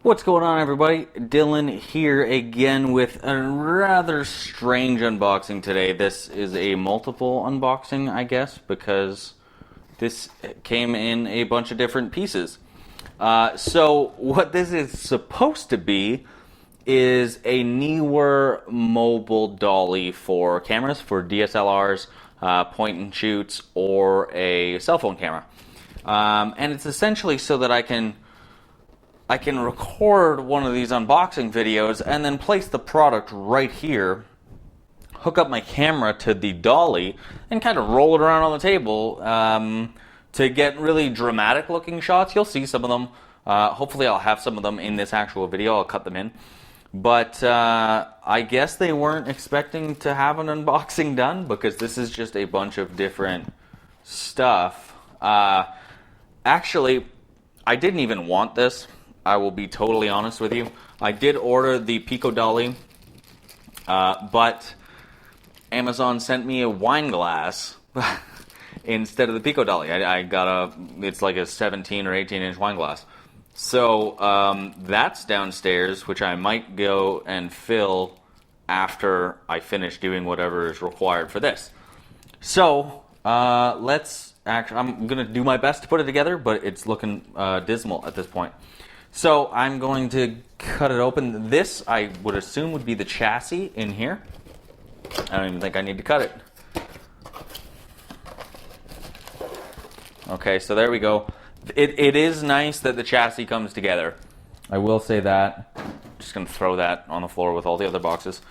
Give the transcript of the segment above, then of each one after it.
What's going on, everybody? Dylan here again with a rather strange unboxing today. This is a multiple unboxing, I guess, because this came in a bunch of different pieces. So what this is supposed to be is a Neewer mobile dolly for cameras, for DSLRs, point and shoots, or a cell phone camera. And it's essentially so that I can record one of these unboxing videos and then place the product right here, hook up my camera to the dolly, and kind of roll it around on the table to get really dramatic looking shots. You'll see some of them. Hopefully I'll have some of them in this actual video. I'll cut them in. But I guess they weren't expecting to have an unboxing done because this is just a bunch of different stuff. Actually, I didn't even want this. I will be totally honest with you. I did order the Pico Dolly, but Amazon sent me a wine glass instead of the Pico Dolly. I got it's like a 17 or 18 inch wine glass. So that's downstairs, which I might go and fill after I finish doing whatever is required for this. So I'm going to do my best to put it together, but it's looking dismal at this point. So I'm going to cut it open. This, I would assume, would be the chassis in here. I don't even think I need to cut it. Okay, so there we go. It is nice that the chassis comes together. I will say that. Just going to throw that on the floor with all the other boxes.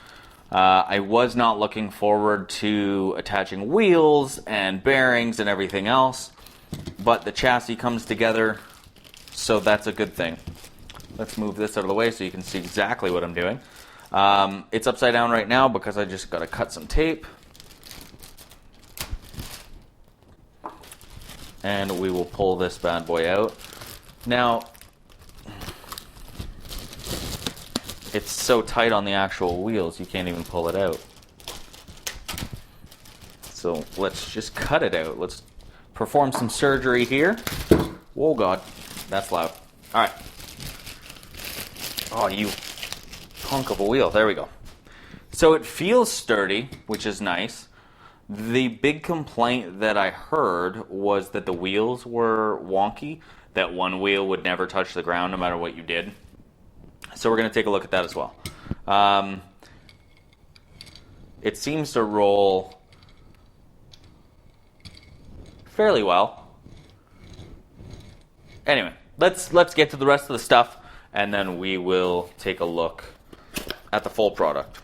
I was not looking forward to attaching wheels and bearings and everything else, but the chassis comes together, so that's a good thing. Let's move this out of the way so you can see exactly what I'm doing. It's upside down right now because I just got to cut some tape. And we will pull this bad boy out. Now, it's so tight on the actual wheels you can't even pull it out. So let's just cut it out. Let's perform some surgery here. Whoa, God, that's loud. All right. Oh, you hunk of a wheel. There we go. So it feels sturdy, which is nice. The big complaint that I heard was that the wheels were wonky, that one wheel would never touch the ground no matter what you did. So we're going to take a look at that as well. It seems to roll fairly well. Anyway, let's get to the rest of the stuff, and then we will take a look at the full product.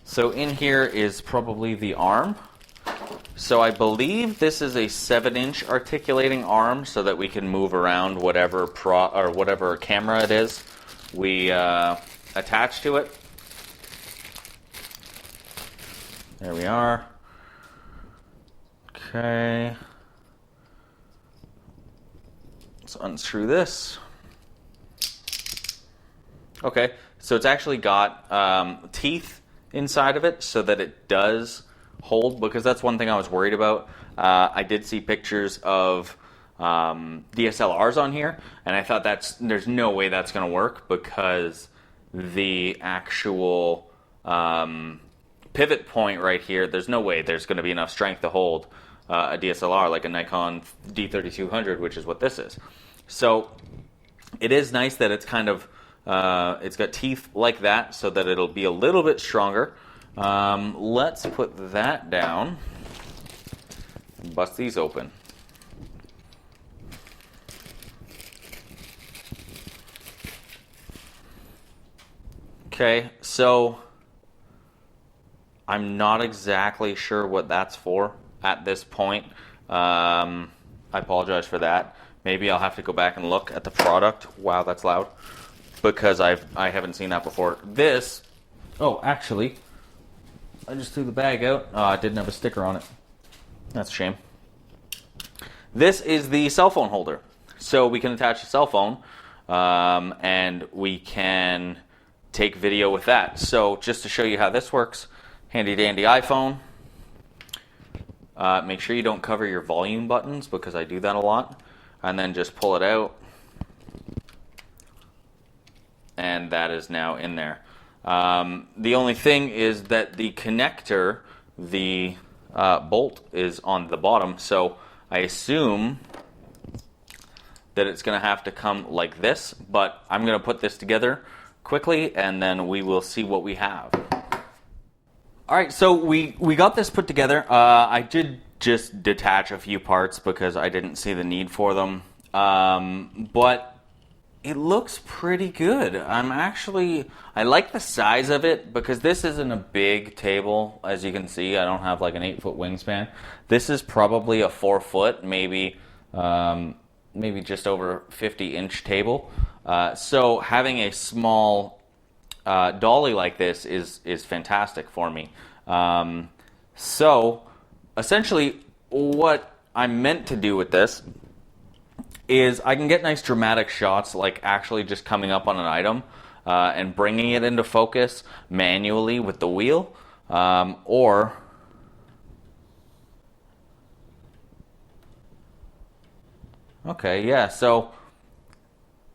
So in here is probably the arm. So I believe this is a 7-inch articulating arm so that we can move around whatever camera it is we attach to it. There we are. Okay. Let's unscrew this. Okay, so it's actually got teeth inside of it so that it does hold, because that's one thing I was worried about. I did see pictures of DSLRs on here, and I thought there's no way that's going to work because the actual pivot point right here, there's no way there's going to be enough strength to hold a DSLR like a Nikon D3200, which is what this is. So it is nice that it's kind of it's got teeth like that so that it'll be a little bit stronger. Let's put that down and bust these open. Okay, so I'm not exactly sure what that's for at this point. I apologize for that. Maybe I'll have to go back and look at the product. Wow, that's loud. Because I haven't seen that before. This, oh, actually, I just threw the bag out. Oh, it didn't have a sticker on it. That's a shame. This is the cell phone holder. So we can attach a cell phone, and we can take video with that. So just to show you how this works, handy dandy iPhone. Make sure you don't cover your volume buttons because I do that a lot. And then just pull it out. and that is now in there. The only thing is that the connector, the bolt, is on the bottom, so I assume that it's going to have to come like this, but I'm going to put this together quickly and then we will see what we have. Alright, so we got this put together. I did just detach a few parts because I didn't see the need for them, but it looks pretty good. I like the size of it because this isn't a big table. As you can see, I don't have like an 8-foot wingspan. This is probably a 4-foot, maybe just over 50-inch table. So having a small dolly like this is fantastic for me. So essentially what I'm meant to do with this is I can get nice dramatic shots, like actually just coming up on an item and bringing it into focus manually with the wheel, or okay, yeah, so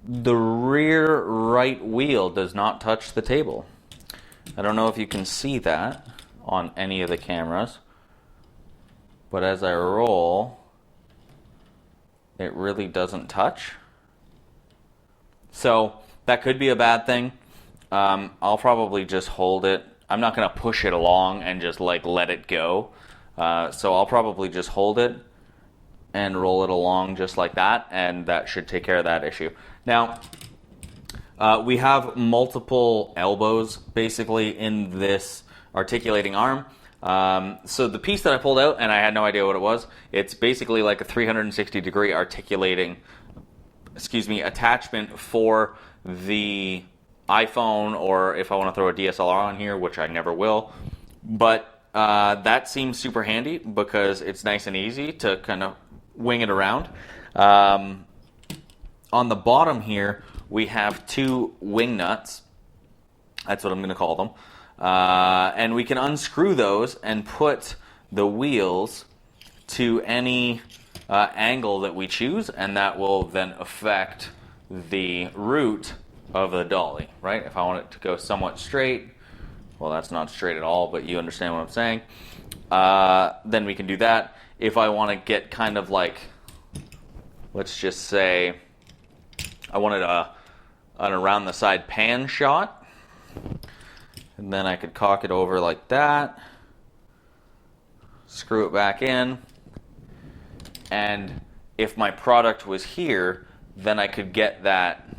the rear right wheel does not touch the table. I don't know if you can see that on any of the cameras, but as I roll, it really doesn't touch. So that could be a bad thing. I'll probably just hold it. I'm not going to push it along and just like let it go. So I'll probably just hold it and roll it along just like that, and that should take care of that issue. Now, we have multiple elbows basically in this articulating arm. So the piece that I pulled out, and I had no idea what it was, it's basically like a 360-degree articulating, attachment for the iPhone, or if I want to throw a DSLR on here, which I never will. But that seems super handy because it's nice and easy to kind of wing it around. On the bottom here, we have 2 wing nuts. That's what I'm going to call them. And we can unscrew those and put the wheels to any angle that we choose, and that will then affect the route of the dolly, right? If I want it to go somewhat straight, well, that's not straight at all, but you understand what I'm saying, then we can do that. If I want to get kind of like, let's just say, I wanted an around the side pan shot, and then I could cock it over like that, screw it back in, and if my product was here, then I could get that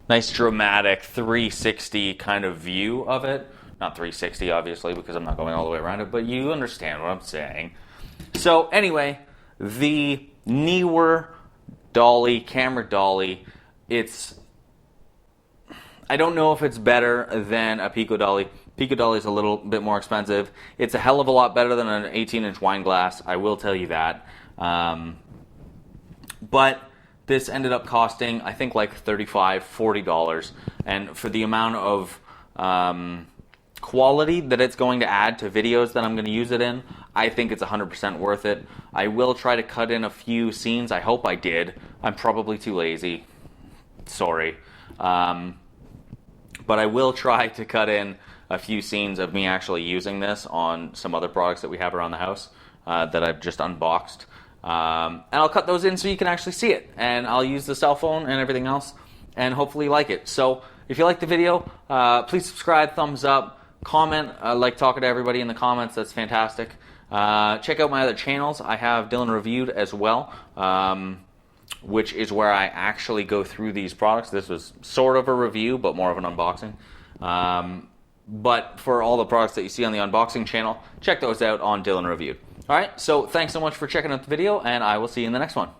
nice dramatic 360 kind of view of it. Not 360 obviously, because I'm not going all the way around it, but you understand what I'm saying. So anyway, the Neewer dolly, camera dolly, I don't know if it's better than a Pico dolly. Pico dolly is a little bit more expensive. It's a hell of a lot better than an 18-inch wine glass, I will tell you that. But this ended up costing, I think, like $35, $40. And for the amount of quality that it's going to add to videos that I'm going to use it in, I think it's 100% worth it. I will try to cut in a few scenes. I hope I did. I'm probably too lazy. Sorry. But I will try to cut in a few scenes of me actually using this on some other products that we have around the house that I've just unboxed. And I'll cut those in so you can actually see it. And I'll use the cell phone and everything else and hopefully like it. So if you like the video, please subscribe, thumbs up, comment. I like talking to everybody in the comments. That's fantastic. Check out my other channels. I have Dylan Reviewed as well, which is where I actually go through these products. This was sort of a review, but more of an unboxing. But for all the products that you see on the unboxing channel, check those out on Dylan Reviewed. All right, so thanks so much for checking out the video, and I will see you in the next one.